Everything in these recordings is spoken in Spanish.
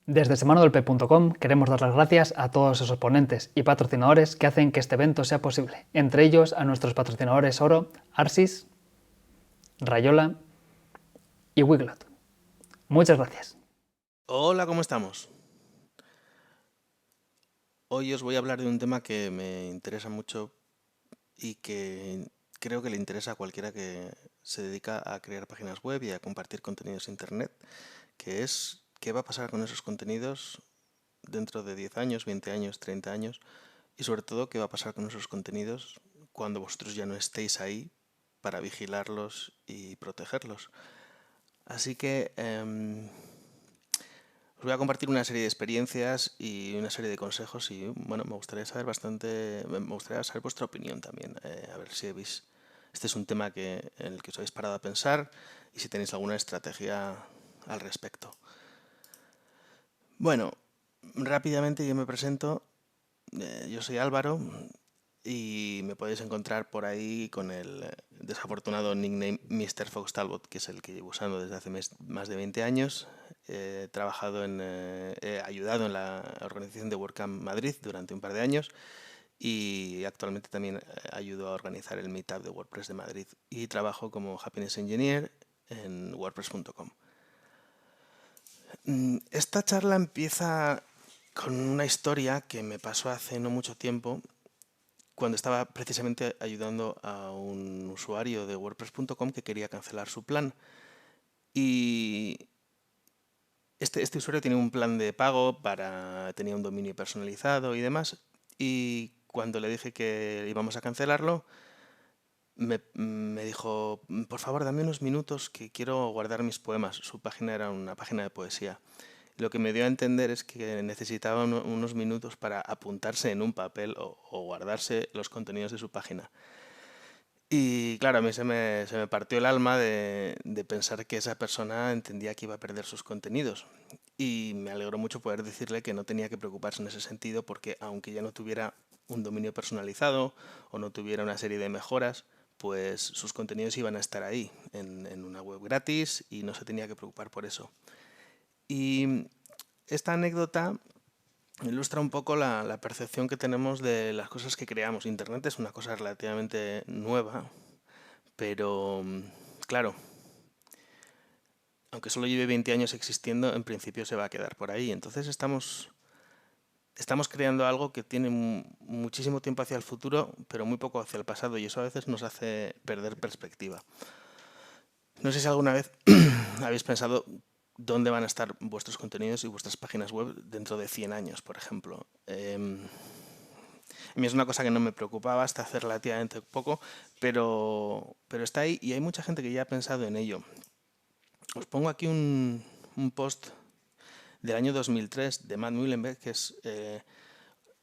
Desde semanodolp.com queremos dar las gracias a todos esos ponentes y patrocinadores que hacen que este evento sea posible, entre ellos a nuestros patrocinadores oro, Arsis, Rayola y Wiglot. Muchas gracias. Hola, ¿cómo estamos? Hoy os voy a hablar de un tema que me interesa mucho y que creo que le interesa a cualquiera que se dedica a crear páginas web y a compartir contenidos en Internet, que es qué va a pasar con esos contenidos dentro de 10 años, 20 años, 30 años y sobre todo qué va a pasar con esos contenidos cuando vosotros ya no estéis ahí para vigilarlos y protegerlos. Así que os voy a compartir una serie de experiencias y una serie de consejos y bueno, me gustaría saber vuestra opinión también. A ver si habéis, este es un tema en el que os habéis parado a pensar y si tenéis alguna estrategia al respecto. Bueno, rápidamente yo me presento. Yo soy Álvaro y me podéis encontrar por ahí con el desafortunado nickname Mr. Fox Talbot, que es el que llevo usando desde hace más de 20 años. He ayudado en la organización de WordCamp Madrid durante un par de años y actualmente también ayudo a organizar el Meetup de WordPress de Madrid y trabajo como Happiness Engineer en WordPress.com. Esta charla empieza con una historia que me pasó hace no mucho tiempo cuando estaba precisamente ayudando a un usuario de WordPress.com que quería cancelar su plan. Y este usuario tenía un plan de pago tenía un dominio personalizado y demás. Y cuando le dije que íbamos a cancelarlo, me dijo, por favor, dame unos minutos que quiero guardar mis poemas. Su página era una página de poesía. Lo que me dio a entender es que necesitaba unos minutos para apuntarse en un papel o guardarse los contenidos de su página. Y claro, a mí se me partió el alma de pensar que esa persona entendía que iba a perder sus contenidos. Y me alegró mucho poder decirle que no tenía que preocuparse en ese sentido porque aunque ya no tuviera un dominio personalizado o no tuviera una serie de mejoras, pues sus contenidos iban a estar ahí, en una web gratis y no se tenía que preocupar por eso. Y esta anécdota ilustra un poco la percepción que tenemos de las cosas que creamos. Internet es una cosa relativamente nueva, pero claro, aunque solo lleve 20 años existiendo, en principio se va a quedar por ahí. Entonces estamos creando algo que tiene muchísimo tiempo hacia el futuro, pero muy poco hacia el pasado, y eso a veces nos hace perder perspectiva. No sé si alguna vez habéis pensado dónde van a estar vuestros contenidos y vuestras páginas web dentro de 100 años, por ejemplo. A mí es una cosa que no me preocupaba hasta hace relativamente poco, pero está ahí y hay mucha gente que ya ha pensado en ello. Os pongo aquí un post del año 2003 de Matt Mullenweg, que es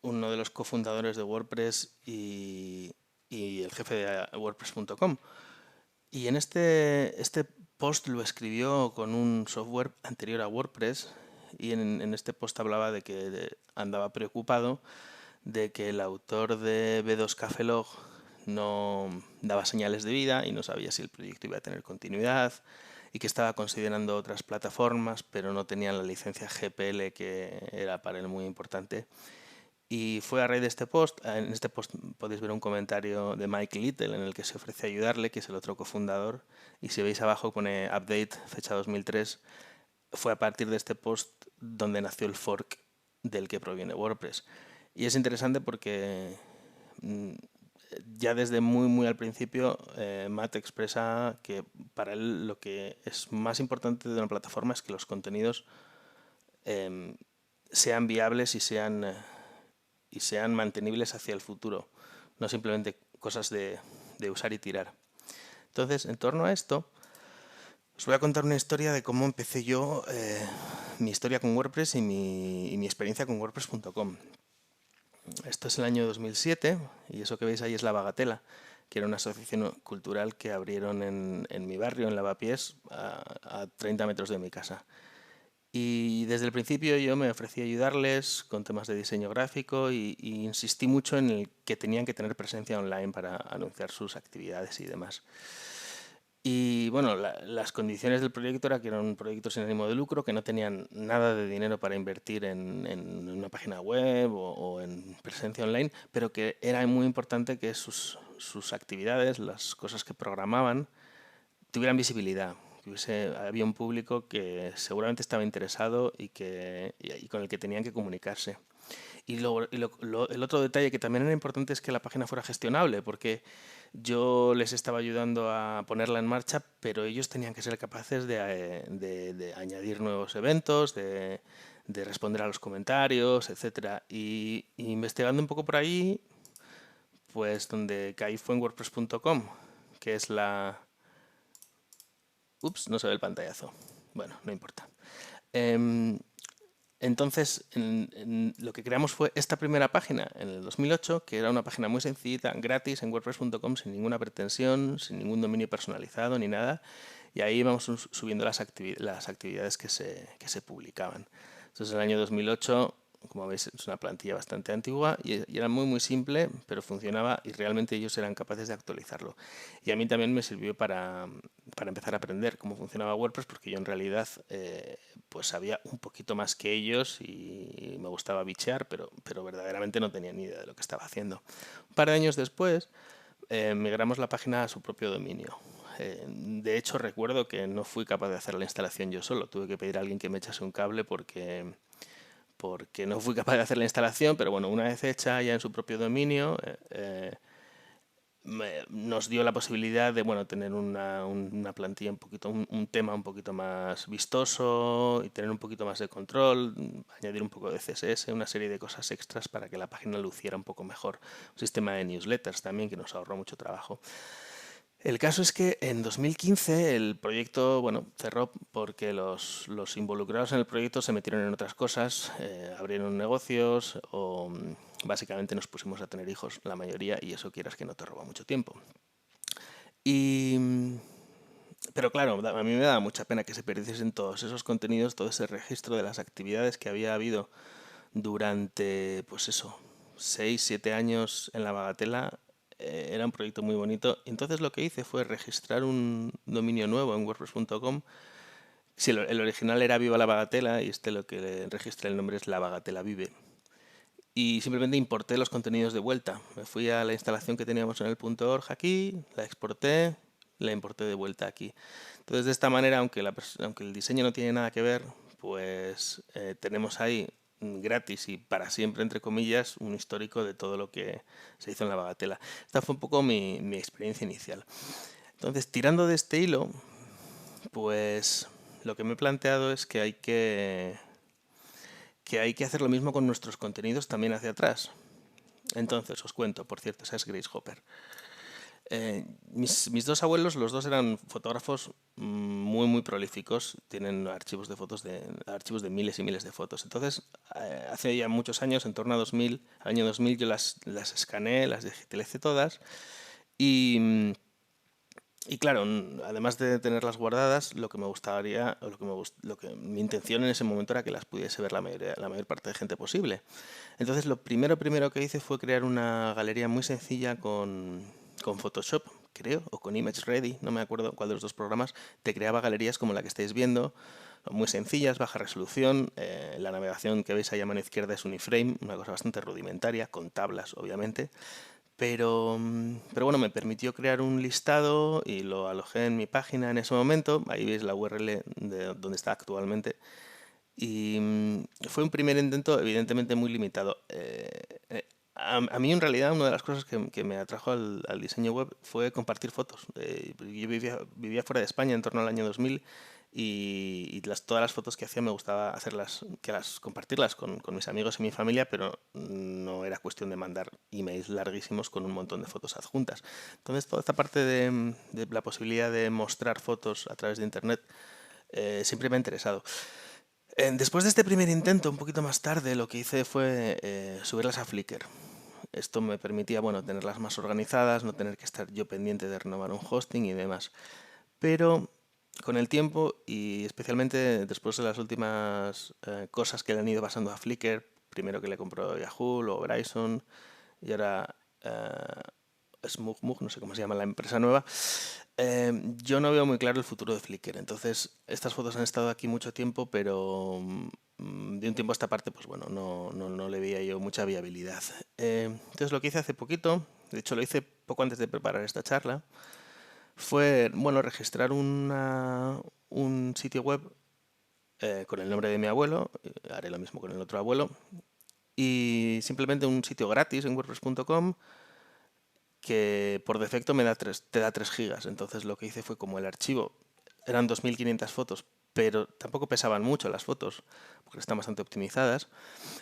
uno de los cofundadores de WordPress y el jefe de WordPress.com. Y en este post lo escribió con un software anterior a WordPress y en este post hablaba de que andaba preocupado de que el autor de B2 Café Log no daba señales de vida y no sabía si el proyecto iba a tener continuidad y que estaba considerando otras plataformas, pero no tenía la licencia GPL que era para él muy importante. Y fue a raíz de este post, en este post podéis ver un comentario de Mike Little en el que se ofrece a ayudarle, que es el otro cofundador, y si veis abajo pone update, fecha 2003, fue a partir de este post donde nació el fork del que proviene WordPress. Y es interesante porque ya desde muy al principio Matt expresa que para él lo que es más importante de una plataforma es que los contenidos sean viables y sean mantenibles hacia el futuro, no simplemente cosas de usar y tirar. Entonces, en torno a esto, os voy a contar una historia de cómo empecé yo, mi historia con WordPress y mi experiencia con WordPress.com. Esto es el año 2007 y eso que veis ahí es La Bagatela, que era una asociación cultural que abrieron en mi barrio, en Lavapiés, a 30 metros de mi casa. Y desde el principio yo me ofrecí a ayudarles con temas de diseño gráfico y insistí mucho en el que tenían que tener presencia online para anunciar sus actividades y demás. Y bueno, las condiciones del proyecto era que era un proyecto sin ánimo de lucro, que no tenían nada de dinero para invertir en una página web o en presencia online, pero que era muy importante que sus actividades, las cosas que programaban, tuvieran visibilidad. Había un público que seguramente estaba interesado y con el que tenían que comunicarse. El otro detalle que también era importante es que la página fuera gestionable, porque yo les estaba ayudando a ponerla en marcha, pero ellos tenían que ser capaces de añadir nuevos eventos, de responder a los comentarios, etcétera. Y investigando un poco por ahí, pues donde caí fue en WordPress.com, que es la... Ups, no se ve el pantallazo. Bueno, no importa. Em, entonces, lo que creamos fue esta primera página en el 2008, que era una página muy sencillita, gratis, en WordPress.com, sin ninguna pretensión, sin ningún dominio personalizado ni nada. Y ahí íbamos subiendo las actividades que se publicaban. Entonces, en el año 2008, como veis, es una plantilla bastante antigua y era muy simple, pero funcionaba y realmente ellos eran capaces de actualizarlo. Y a mí también me sirvió para empezar a aprender cómo funcionaba WordPress, porque yo en realidad pues sabía un poquito más que ellos y me gustaba bichear, pero verdaderamente no tenía ni idea de lo que estaba haciendo. Un par de años después migramos la página a su propio dominio. De hecho, recuerdo que no fui capaz de hacer la instalación yo solo. Tuve que pedir a alguien que me echase un cable porque no fui capaz de hacer la instalación, pero bueno, una vez hecha ya en su propio dominio, nos dio la posibilidad de bueno, tener una plantilla un tema un poquito más vistoso y tener un poquito más de control, añadir un poco de CSS, una serie de cosas extras para que la página luciera un poco mejor. Un sistema de newsletters también que nos ahorró mucho trabajo. El caso es que en 2015 el proyecto, bueno, cerró porque los involucrados en el proyecto se metieron en otras cosas, abrieron negocios o básicamente nos pusimos a tener hijos, la mayoría, y eso quieras que no te roba mucho tiempo. Y, pero claro, a mí me daba mucha pena que se perdiesen todos esos contenidos, todo ese registro de las actividades que había habido durante, pues eso, 6 7 años en la Bagatela. Era un proyecto muy bonito. Entonces lo que hice fue registrar un dominio nuevo en WordPress.com. Sí, el original era Viva la Bagatela y lo que le registré el nombre es La Bagatela Vive. Y simplemente importé los contenidos de vuelta. Me fui a la instalación que teníamos en el .org aquí, la exporté, la importé de vuelta aquí. Entonces de esta manera, aunque el diseño no tiene nada que ver, pues tenemos ahí gratis y para siempre, entre comillas, un histórico de todo lo que se hizo en la Bagatela. Esta fue un poco mi experiencia inicial. Entonces, tirando de este hilo, pues lo que me he planteado es que hay que hacer lo mismo con nuestros contenidos también hacia atrás. Entonces, os cuento, por cierto, esa es Grace Hopper. Mis dos abuelos, los dos eran fotógrafos muy prolíficos, tienen archivos de miles y miles de fotos. Entonces, hace ya muchos años, en torno a 2000, al año 2000, yo las escaneé, las digitalicé todas y claro, además de tenerlas guardadas, lo que me gustaría, o mi intención en ese momento era que las pudiese ver la mayor parte de gente posible. Entonces, lo primero que hice fue crear una galería muy sencilla con Photoshop, creo, o con Image Ready, no me acuerdo cuál de los dos programas. Te creaba galerías como la que estáis viendo, muy sencillas, baja resolución. La navegación que veis ahí a mano izquierda es un iframe, una cosa bastante rudimentaria, con tablas, obviamente. Pero bueno, me permitió crear un listado y lo alojé en mi página en ese momento. Ahí veis la URL de donde está actualmente. Y fue un primer intento evidentemente muy limitado. A mí en realidad una de las cosas que me atrajo al diseño web fue compartir fotos. Yo vivía fuera de España en torno al año 2000 y todas las fotos que hacía me gustaba compartirlas con mis amigos y mi familia, pero no era cuestión de mandar emails larguísimos con un montón de fotos adjuntas. Entonces toda esta parte de la posibilidad de mostrar fotos a través de Internet siempre me ha interesado. Después de este primer intento, un poquito más tarde, lo que hice fue subirlas a Flickr. Esto me permitía, bueno, tenerlas más organizadas, no tener que estar yo pendiente de renovar un hosting y demás. Pero con el tiempo y especialmente después de las últimas cosas que le han ido pasando a Flickr, primero que le compró Yahoo, luego Verizon y ahora SmugMug, no sé cómo se llama la empresa nueva, yo no veo muy claro el futuro de Flickr. Entonces, estas fotos han estado aquí mucho tiempo, pero de un tiempo a esta parte, pues bueno, no le veía yo mucha viabilidad. Entonces, lo que hice hace poquito, de hecho lo hice poco antes de preparar esta charla, fue, bueno, registrar un sitio web con el nombre de mi abuelo, haré lo mismo con el otro abuelo, y simplemente un sitio gratis en WordPress.com que por defecto te da 3 gigas. Entonces lo que hice fue, como el archivo eran 2500 fotos, pero tampoco pesaban mucho las fotos, porque están bastante optimizadas,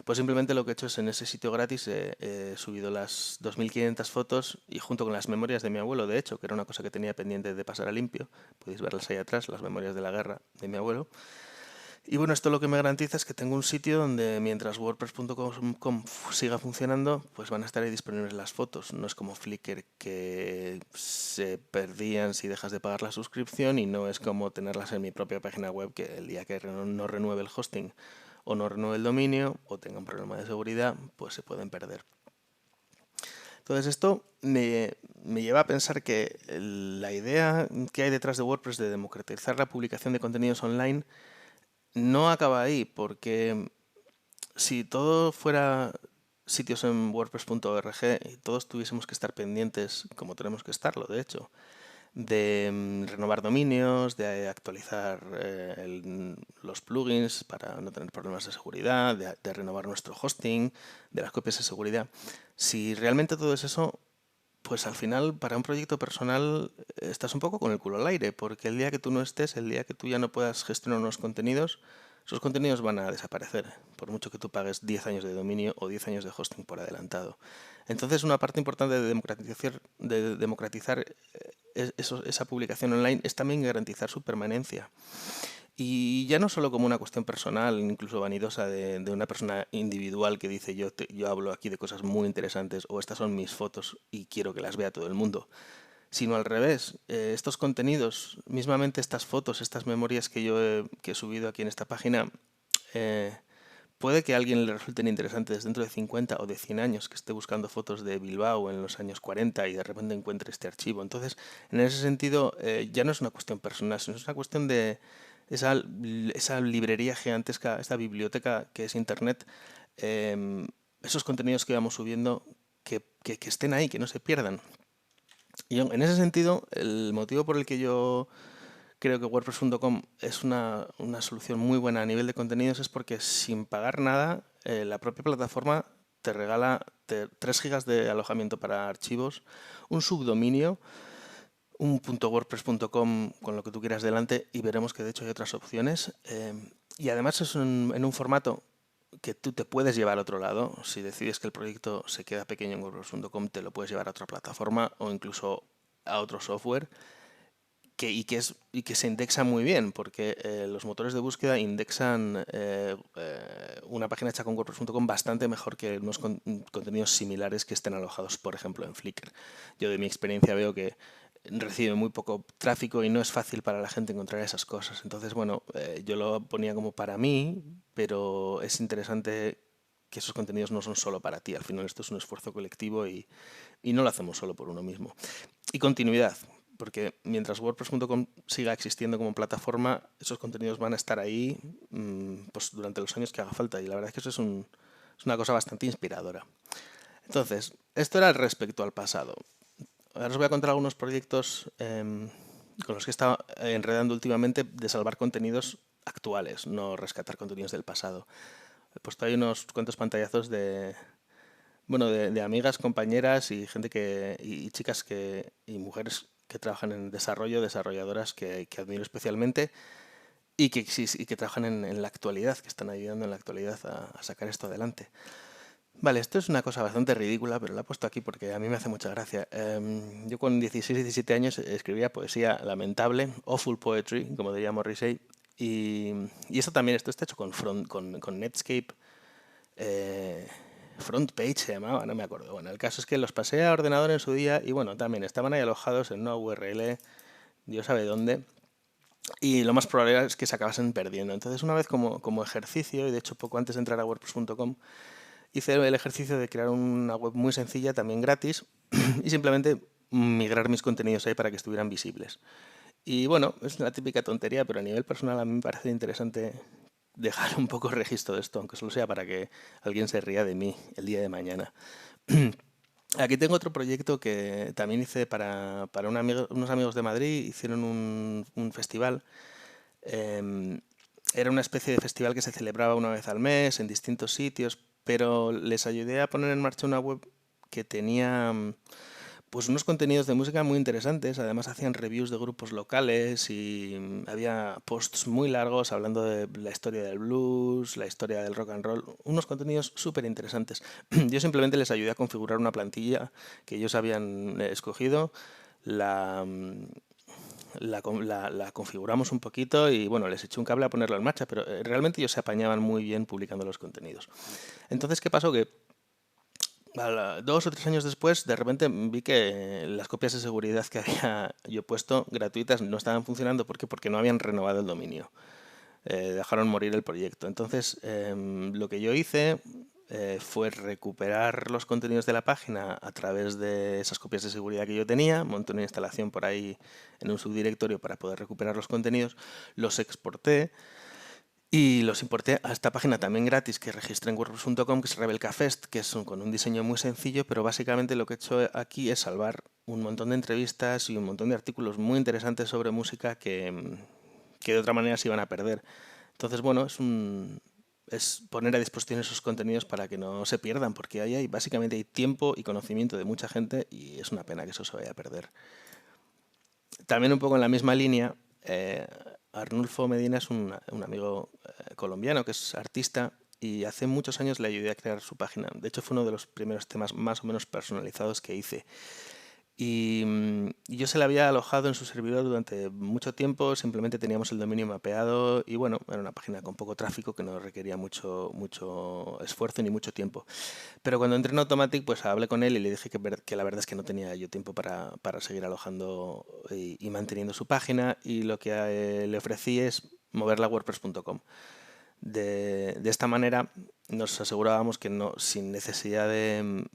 pues simplemente lo que he hecho es, en ese sitio gratis he subido las 2500 fotos, y junto con las memorias de mi abuelo, de hecho, que era una cosa que tenía pendiente de pasar a limpio, podéis verlas ahí atrás, las memorias de la guerra de mi abuelo. Y bueno, esto lo que me garantiza es que tengo un sitio donde, mientras WordPress.com siga funcionando, pues van a estar ahí disponibles las fotos. No es como Flickr, que se perdían si dejas de pagar la suscripción, y no es como tenerlas en mi propia página web, que el día que no renueve el hosting o no renueve el dominio o tenga un problema de seguridad, pues se pueden perder. Entonces esto me lleva a pensar que la idea que hay detrás de WordPress de democratizar la publicación de contenidos online no acaba ahí, porque si todo fuera sitios en WordPress.org y todos tuviésemos que estar pendientes, como tenemos que estarlo, de hecho, de renovar dominios, de actualizar los plugins para no tener problemas de seguridad, de renovar nuestro hosting, de las copias de seguridad, si realmente todo es eso, pues al final, para un proyecto personal, estás un poco con el culo al aire, porque el día que tú no estés, el día que tú ya no puedas gestionar unos contenidos, esos contenidos van a desaparecer, por mucho que tú pagues 10 años de dominio o 10 años de hosting por adelantado. Entonces, una parte importante de democratizar esa publicación online es también garantizar su permanencia. Y ya no solo como una cuestión personal, incluso vanidosa, de una persona individual que dice, yo hablo aquí de cosas muy interesantes, o estas son mis fotos y quiero que las vea todo el mundo, sino al revés. Estos contenidos, mismamente estas fotos, estas memorias que he subido aquí en esta página, eh, puede que a alguien le resulten interesantes dentro de 50 o de 100 años, que esté buscando fotos de Bilbao en los años 40 y de repente encuentre este archivo. Entonces, en ese sentido, ya no es una cuestión personal, sino es una cuestión de esa librería gigantesca, esta biblioteca que es Internet, esos contenidos que vamos subiendo, que estén ahí, que no se pierdan. Y en ese sentido, el motivo por el que yo creo que WordPress.com es una solución muy buena a nivel de contenidos es porque, sin pagar nada, la propia plataforma te regala 3 gigas de alojamiento para archivos, un subdominio, un .wordpress.com con lo que tú quieras delante, y veremos que de hecho hay otras opciones. Y además es en un formato que tú te puedes llevar a otro lado. Si decides que el proyecto se queda pequeño en WordPress.com, te lo puedes llevar a otra plataforma o incluso a otro software. Y que se indexa muy bien, porque los motores de búsqueda indexan una página hecha con WordPress.com bastante mejor que unos contenidos similares que estén alojados, por ejemplo, en Flickr. Yo, de mi experiencia, veo que recibe muy poco tráfico y no es fácil para la gente encontrar esas cosas. Entonces, bueno, yo lo ponía como para mí, pero es interesante que esos contenidos no son solo para ti. Al final esto es un esfuerzo colectivo y no lo hacemos solo por uno mismo. Y continuidad, porque mientras WordPress.com siga existiendo como plataforma, esos contenidos van a estar ahí pues durante los años que haga falta, y la verdad es que eso es una cosa bastante inspiradora. Entonces, esto era respecto al pasado. Ahora os voy a contar algunos proyectos con los que he estado enredando últimamente, de salvar contenidos actuales, no rescatar contenidos del pasado. He puesto ahí unos cuantos pantallazos de amigas, compañeras y gente y chicas y mujeres que trabajan en desarrollo, desarrolladoras que admiro especialmente, y que trabajan en la actualidad, que están ayudando en la actualidad a sacar esto adelante. Vale, esto es una cosa bastante ridícula, pero la he puesto aquí porque a mí me hace mucha gracia. Yo con 16, 17 años escribía poesía lamentable, awful poetry, como diría Morrissey, y esto está hecho con Netscape. Front Page se llamaba, no me acuerdo. Bueno, el caso es que los pasé a ordenador en su día, y bueno, también estaban ahí alojados en una URL, Dios sabe dónde, y lo más probable es que se acabasen perdiendo. Entonces, una vez, como ejercicio, y de hecho poco antes de entrar a WordPress.com, hice el ejercicio de crear una web muy sencilla, también gratis, y simplemente migrar mis contenidos ahí para que estuvieran visibles. Y bueno, es una típica tontería, pero a nivel personal a mí me parece interesante dejar un poco registro de esto, aunque solo sea para que alguien se ría de mí el día de mañana. Aquí tengo otro proyecto que también hice para unos amigos de Madrid. Hicieron un festival. em, Era una especie de festival que se celebraba una vez al mes en distintos sitios, pero les ayudé a poner en marcha una web que tenía pues unos contenidos de música muy interesantes. Además hacían reviews de grupos locales y había posts muy largos hablando de la historia del blues, la historia del rock and roll, unos contenidos súper interesantes. Yo simplemente les ayudé a configurar una plantilla que ellos habían escogido, la, la configuramos un poquito y bueno, les eché un cable a ponerlo en marcha, pero realmente ellos se apañaban muy bien publicando los contenidos. Entonces, ¿qué pasó? Que 2 o 3 años después, de repente vi que las copias de seguridad que había yo puesto gratuitas no estaban funcionando. ¿Por qué? Porque no habían renovado el dominio. Dejaron morir el proyecto. Entonces, lo que yo hice fue recuperar los contenidos de la página a través de esas copias de seguridad que yo tenía. Monté una instalación por ahí en un subdirectorio para poder recuperar los contenidos. Los exporté y los importé a esta página también gratis que registré en WordPress.com, que es Rebelca Fest, que es con un diseño muy sencillo, pero básicamente lo que he hecho aquí es salvar un montón de entrevistas y un montón de artículos muy interesantes sobre música que de otra manera se iban a perder. Entonces, bueno, es poner a disposición esos contenidos para que no se pierdan, porque ahí básicamente hay tiempo y conocimiento de mucha gente y es una pena que eso se vaya a perder. También un poco en la misma línea, Arnulfo Medina es un amigo colombiano que es artista y hace muchos años le ayudé a crear su página. De hecho, fue uno de los primeros temas más o menos personalizados que hice. Y yo se la había alojado en su servidor durante mucho tiempo. Simplemente teníamos el dominio mapeado y bueno, era una página con poco tráfico que no requería mucho esfuerzo ni mucho tiempo. Pero cuando entré en Automatic, pues hablé con él y le dije que la verdad es que no tenía yo tiempo para seguir alojando y manteniendo su página, y lo que le ofrecí es moverla a WordPress.com. De esta manera nos asegurábamos que no, sin necesidad de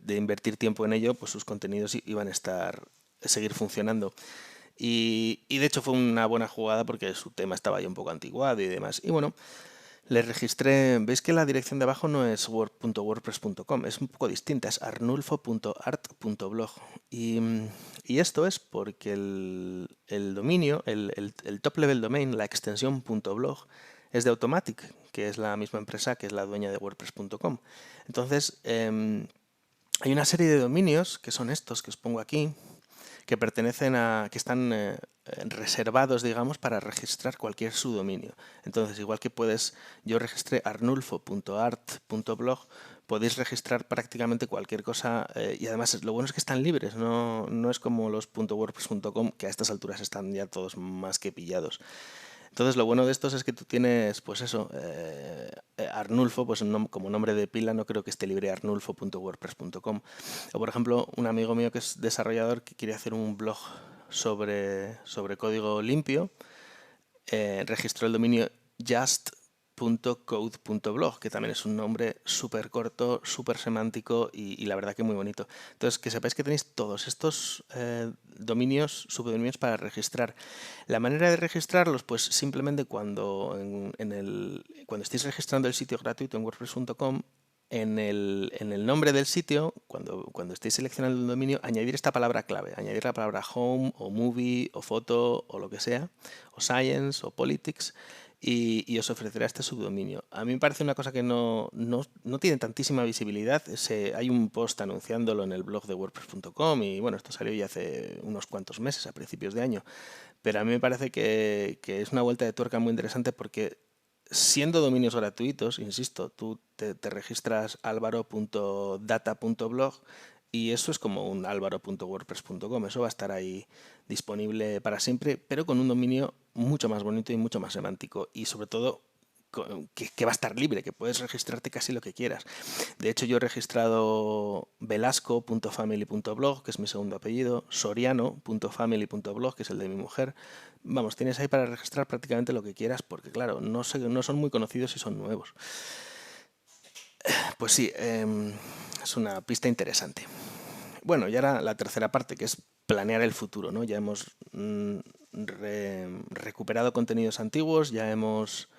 invertir tiempo en ello, pues sus contenidos iban a seguir funcionando. Y de hecho fue una buena jugada porque su tema estaba ya un poco antiguado y demás. Y bueno, le registré. Veis que la dirección de abajo no es word.wordpress.com, es un poco distinta, es arnulfo.art.blog. Y esto es porque el dominio, el top level domain, la extensión .blog, es de Automatic, que es la misma empresa que es la dueña de WordPress.com. Entonces, hay una serie de dominios que son estos que os pongo aquí, que que están reservados, digamos, para registrar cualquier subdominio. Entonces, igual que yo registré arnulfo.art.blog, podéis registrar prácticamente cualquier cosa, y además lo bueno es que están libres, no es como los .wordpress.com, que a estas alturas están ya todos más que pillados. Entonces, lo bueno de estos es que tú tienes, pues eso, Arnulfo, pues como nombre de pila, no creo que esté libre arnulfo.wordpress.com. O, por ejemplo, un amigo mío que es desarrollador que quiere hacer un blog sobre código limpio, registró el dominio just.code.blog, que también es un nombre súper corto, súper semántico y la verdad que muy bonito. Entonces, que sepáis que tenéis todos estos dominios, subdominios para registrar. La manera de registrarlos, pues simplemente cuando estéis registrando el sitio gratuito en WordPress.com, en el nombre del sitio, cuando estéis seleccionando el dominio, añadir esta palabra clave, añadir la palabra home o movie o foto o lo que sea, o science o politics, y os ofrecerá este subdominio. A mí me parece una cosa que no tiene tantísima visibilidad. Hay un post anunciándolo en el blog de WordPress.com y bueno, esto salió ya hace unos cuantos meses, a principios de año, pero a mí me parece que es una vuelta de tuerca muy interesante porque siendo dominios gratuitos, insisto, tú te registras alvaro.data.blog y eso es como un alvaro.wordpress.com. Eso va a estar ahí disponible para siempre, pero con un dominio mucho más bonito y mucho más semántico y sobre todo que va a estar libre, que puedes registrarte casi lo que quieras. De hecho, yo he registrado velasco.family.blog, que es mi segundo apellido, soriano.family.blog, que es el de mi mujer. Vamos, tienes ahí para registrar prácticamente lo que quieras, porque claro, no son muy conocidos y son nuevos. Pues sí, es una pista interesante. Bueno, y ahora la tercera parte, que es planear el futuro, ¿no? Ya hemos recuperado contenidos antiguos, ya hemos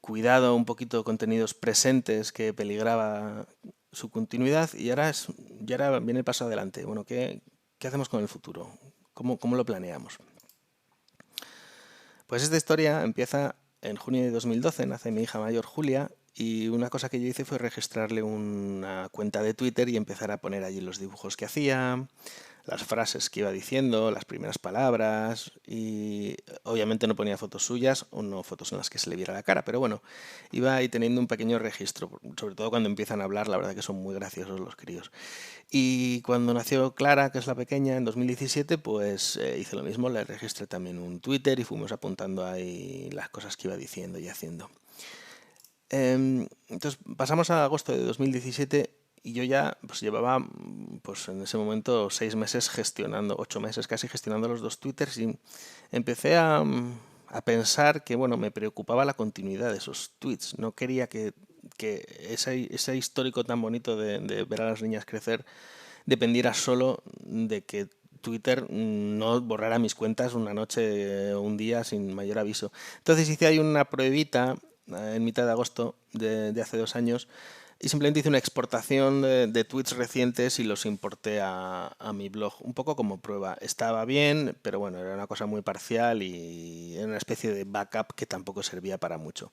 cuidado un poquito contenidos presentes que peligraba su continuidad y ahora viene el paso adelante. Bueno, ¿qué hacemos con el futuro? ¿Cómo lo planeamos? Pues esta historia empieza en junio de 2012, nace mi hija mayor Julia y una cosa que yo hice fue registrarle una cuenta de Twitter y empezar a poner allí los dibujos que hacía, las frases que iba diciendo, las primeras palabras y obviamente no ponía fotos suyas o no fotos en las que se le viera la cara, pero bueno, iba ahí teniendo un pequeño registro, sobre todo cuando empiezan a hablar, la verdad que son muy graciosos los críos. Y cuando nació Clara, que es la pequeña, en 2017, pues hice lo mismo, le registré también un Twitter y fuimos apuntando ahí las cosas que iba diciendo y haciendo. Entonces pasamos a agosto de 2017 y yo ya pues llevaba pues en ese momento 6 meses gestionando, 8 meses casi gestionando los dos Twitters y empecé a pensar que bueno, me preocupaba la continuidad de esos tweets. No quería que ese histórico tan bonito de ver a las niñas crecer dependiera solo de que Twitter no borrara mis cuentas una noche o un día sin mayor aviso. Entonces hice ahí una pruebita en mitad de agosto de hace 2 años y simplemente hice una exportación de tweets recientes y los importé a mi blog, un poco como prueba. Estaba bien, pero bueno, era una cosa muy parcial y era una especie de backup que tampoco servía para mucho.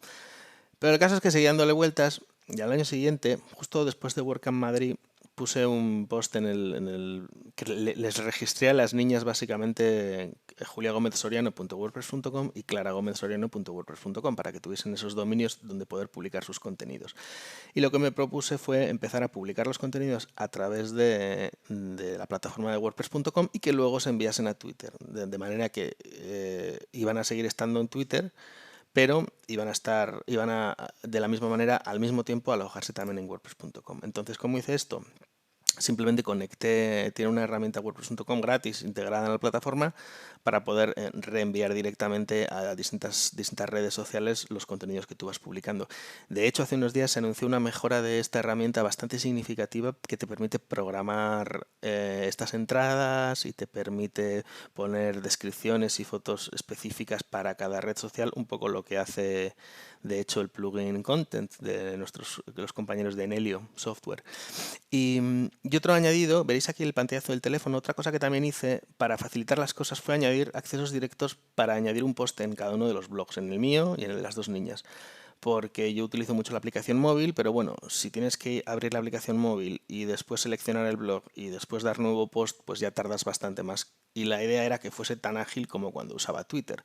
Pero el caso es que seguí dándole vueltas y al año siguiente, justo después de WordCamp Madrid, puse un post que les registré a las niñas básicamente juliagomezsoriano.wordpress.com y claragomezsoriano.wordpress.com para que tuviesen esos dominios donde poder publicar sus contenidos. Y lo que me propuse fue empezar a publicar los contenidos a través de la plataforma de wordpress.com y que luego se enviasen a Twitter, de manera que iban a seguir estando en Twitter, pero iban a de la misma manera al mismo tiempo alojarse también en wordpress.com. Entonces, ¿cómo hice esto? Simplemente tiene una herramienta wordpress.com gratis integrada en la plataforma para poder reenviar directamente a distintas redes sociales los contenidos que tú vas publicando. De hecho, hace unos días se anunció una mejora de esta herramienta bastante significativa que te permite programar estas entradas y te permite poner descripciones y fotos específicas para cada red social, un poco lo que hace de hecho el plugin Content de los compañeros de Enelio Software. Y otro añadido, veréis aquí el pantallazo del teléfono, otra cosa que también hice para facilitar las cosas fue añadir accesos directos para añadir un post en cada uno de los blogs, en el mío y en el de las dos niñas. Porque yo utilizo mucho la aplicación móvil, pero bueno, si tienes que abrir la aplicación móvil y después seleccionar el blog y después dar nuevo post, pues ya tardas bastante más. Y la idea era que fuese tan ágil como cuando usaba Twitter,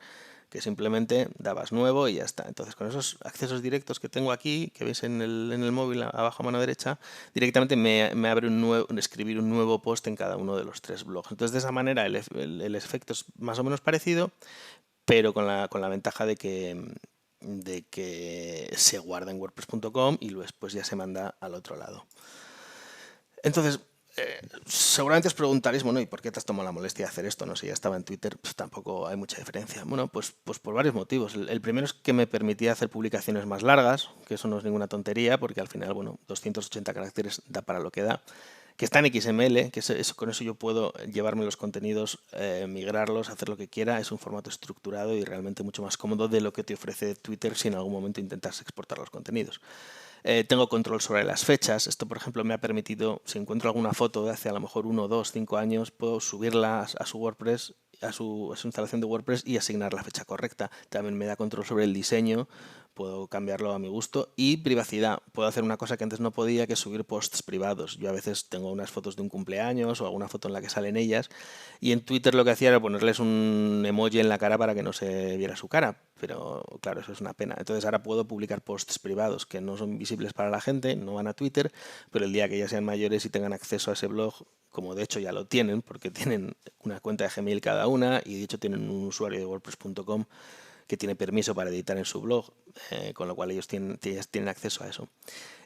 que simplemente dabas nuevo y ya está. Entonces, con esos accesos directos que tengo aquí, que veis en el móvil abajo a mano derecha, directamente me abre escribir un nuevo post en cada uno de los 3 blogs. Entonces, de esa manera el efecto es más o menos parecido, pero con la ventaja de que se guarda en wordpress.com y después ya se manda al otro lado. Entonces, seguramente os preguntaréis, bueno, ¿y por qué te has tomado la molestia de hacer esto? No sé, ya estaba en Twitter, pues tampoco hay mucha diferencia. Bueno, pues por varios motivos. El primero es que me permitía hacer publicaciones más largas, que eso no es ninguna tontería, porque al final, bueno, 280 caracteres da para lo que da. Que está en XML, que con eso yo puedo llevarme los contenidos, migrarlos, hacer lo que quiera. Es un formato estructurado y realmente mucho más cómodo de lo que te ofrece Twitter si en algún momento intentas exportar los contenidos. Tengo control sobre las fechas. Esto, por ejemplo, me ha permitido, si encuentro alguna foto de hace a lo mejor 1, 2, 5 años, puedo subirla a su WordPress, a su instalación de WordPress y asignar la fecha correcta. También me da control sobre el diseño, puedo cambiarlo a mi gusto y privacidad. Puedo hacer una cosa que antes no podía, que es subir posts privados. Yo a veces tengo unas fotos de un cumpleaños o alguna foto en la que salen ellas y en Twitter lo que hacía era ponerles un emoji en la cara para que no se viera su cara, pero claro, eso es una pena. Entonces ahora puedo publicar posts privados que no son visibles para la gente, no van a Twitter, pero el día que ya sean mayores y tengan acceso a ese blog, como de hecho ya lo tienen, porque tienen una cuenta de Gmail cada una y de hecho tienen un usuario de WordPress.com que tiene permiso para editar en su blog, con lo cual ellos tienen acceso a eso.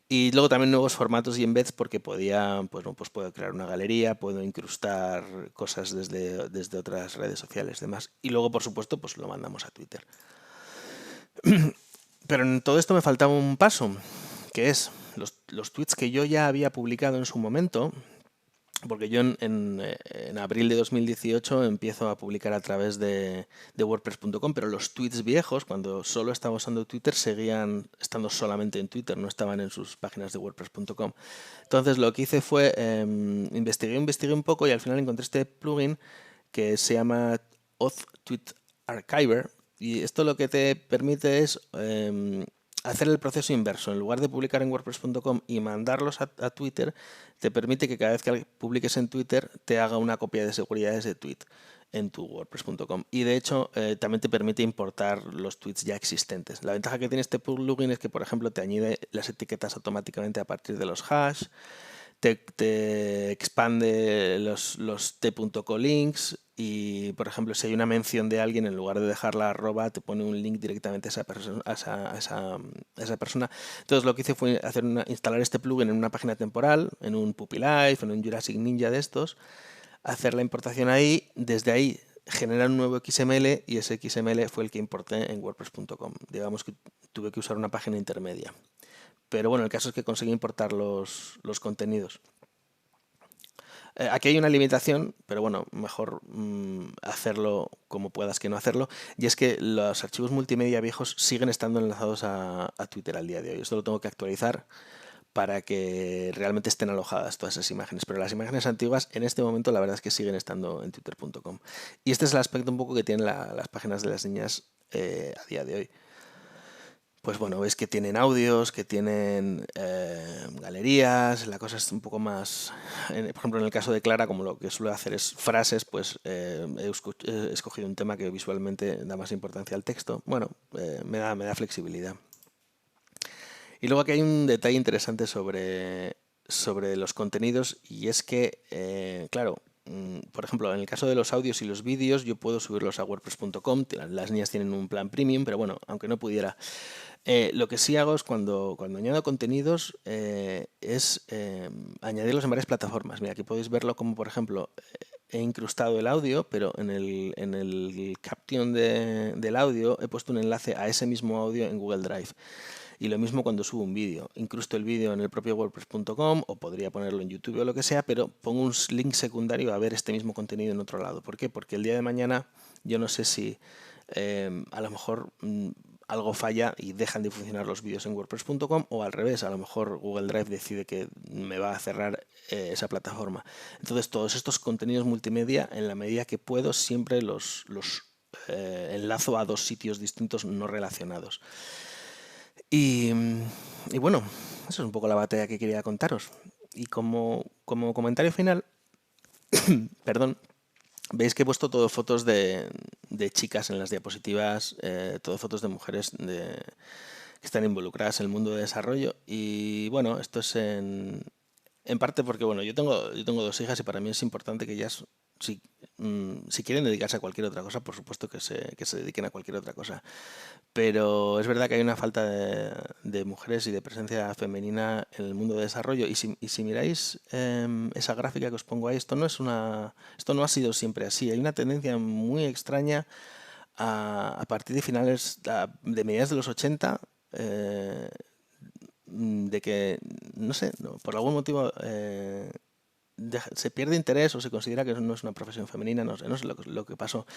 Y luego también nuevos formatos y embeds porque pues puedo crear una galería, puedo incrustar cosas desde otras redes sociales y demás. Y luego, por supuesto, pues lo mandamos a Twitter. Pero en todo esto me faltaba un paso, que es los tweets que yo ya había publicado en su momento, Porque yo en abril de 2018 empiezo a publicar a través de WordPress.com, pero los tweets viejos, cuando solo estaba usando Twitter, seguían estando solamente en Twitter, no estaban en sus páginas de WordPress.com. Entonces lo que hice fue investigué un poco y al final encontré este plugin que se llama Auth Tweet Archiver, y esto lo que te permite es hacer el proceso inverso. En lugar de publicar en WordPress.com y mandarlos a Twitter, te permite que cada vez que publiques en Twitter te haga una copia de seguridad de ese tweet en tu WordPress.com. Y de hecho también te permite importar los tweets ya existentes. La ventaja que tiene este plugin es que, por ejemplo, te añade las etiquetas automáticamente a partir de los hash, te expande los t.co links y, por ejemplo, si hay una mención de alguien, en lugar de dejar la arroba, te pone un link directamente a esa persona. Entonces lo que hice fue instalar este plugin en una página temporal, en un Puppy Life, en un Jurassic Ninja de estos, hacer la importación ahí, desde ahí generar un nuevo XML y ese XML fue el que importé en WordPress.com. Digamos que tuve que usar una página intermedia. Pero bueno, el caso es que conseguí importar los contenidos. Aquí hay una limitación, pero bueno, mejor hacerlo como puedas que no hacerlo, y es que los archivos multimedia viejos siguen estando enlazados a Twitter al día de hoy. Esto lo tengo que actualizar para que realmente estén alojadas todas esas imágenes, pero las imágenes antiguas en este momento la verdad es que siguen estando en twitter.com. Y este es el aspecto un poco que tienen las páginas de las niñas a día de hoy. Pues bueno, veis que tienen audios, que tienen galerías, la cosa es un poco más... por ejemplo, en el caso de Clara, como lo que suele hacer es frases, pues he escogido un tema que visualmente da más importancia al texto. Bueno, me da flexibilidad. Y luego aquí hay un detalle interesante sobre los contenidos, y es que, claro, por ejemplo, en el caso de los audios y los vídeos, yo puedo subirlos a WordPress.com, las niñas tienen un plan premium, pero bueno, aunque no pudiera... lo que sí hago es cuando añado contenidos es añadirlos en varias plataformas. Mira, aquí podéis verlo como, por ejemplo, he incrustado el audio, pero en el caption del audio he puesto un enlace a ese mismo audio en Google Drive. Y lo mismo cuando subo un vídeo. Incrusto el vídeo en el propio WordPress.com o podría ponerlo en YouTube o lo que sea, pero pongo un link secundario a ver este mismo contenido en otro lado. ¿Por qué? Porque el día de mañana yo no sé si a lo mejor algo falla y dejan de funcionar los vídeos en WordPress.com, o al revés, a lo mejor Google Drive decide que me va a cerrar esa plataforma. Entonces todos estos contenidos multimedia, en la medida que puedo, siempre los enlazo a dos sitios distintos no relacionados. Y bueno, eso es un poco la batalla que quería contaros. Y como comentario final, perdón, veis que he puesto todo fotos de chicas en las diapositivas, todo fotos de mujeres que están involucradas en el mundo de desarrollo. Y bueno, esto es en parte porque bueno, yo tengo dos hijas y para mí es importante que ellas, si quieren dedicarse a cualquier otra cosa, por supuesto que se dediquen a cualquier otra cosa. Pero es verdad que hay una falta de mujeres y de presencia femenina en el mundo de desarrollo. Y si miráis esa gráfica que os pongo ahí, esto no ha sido siempre así. Hay una tendencia muy extraña a partir de de mediados de los 80, de que, no sé, por algún motivo se pierde interés o se considera que no es una profesión femenina, no sé lo que pasó,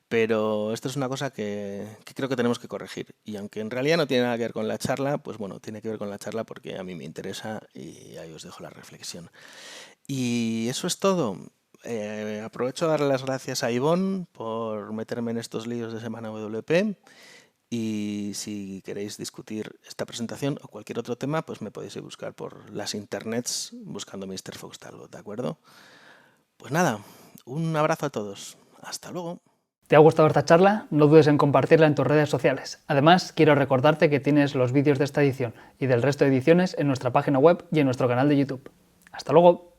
pero esto es una cosa que creo que tenemos que corregir, y aunque en realidad no tiene nada que ver con la charla, pues bueno, tiene que ver con la charla porque a mí me interesa y ahí os dejo la reflexión. Y eso es todo. Aprovecho a darle las gracias a Ivonne por meterme en estos líos de Semana WP. Y si queréis discutir esta presentación o cualquier otro tema, pues me podéis buscar por las internets buscando Mr. Fox Talbot, ¿de acuerdo? Pues nada, un abrazo a todos. Hasta luego. ¿Te ha gustado esta charla? No dudes en compartirla en tus redes sociales. Además, quiero recordarte que tienes los vídeos de esta edición y del resto de ediciones en nuestra página web y en nuestro canal de YouTube. ¡Hasta luego!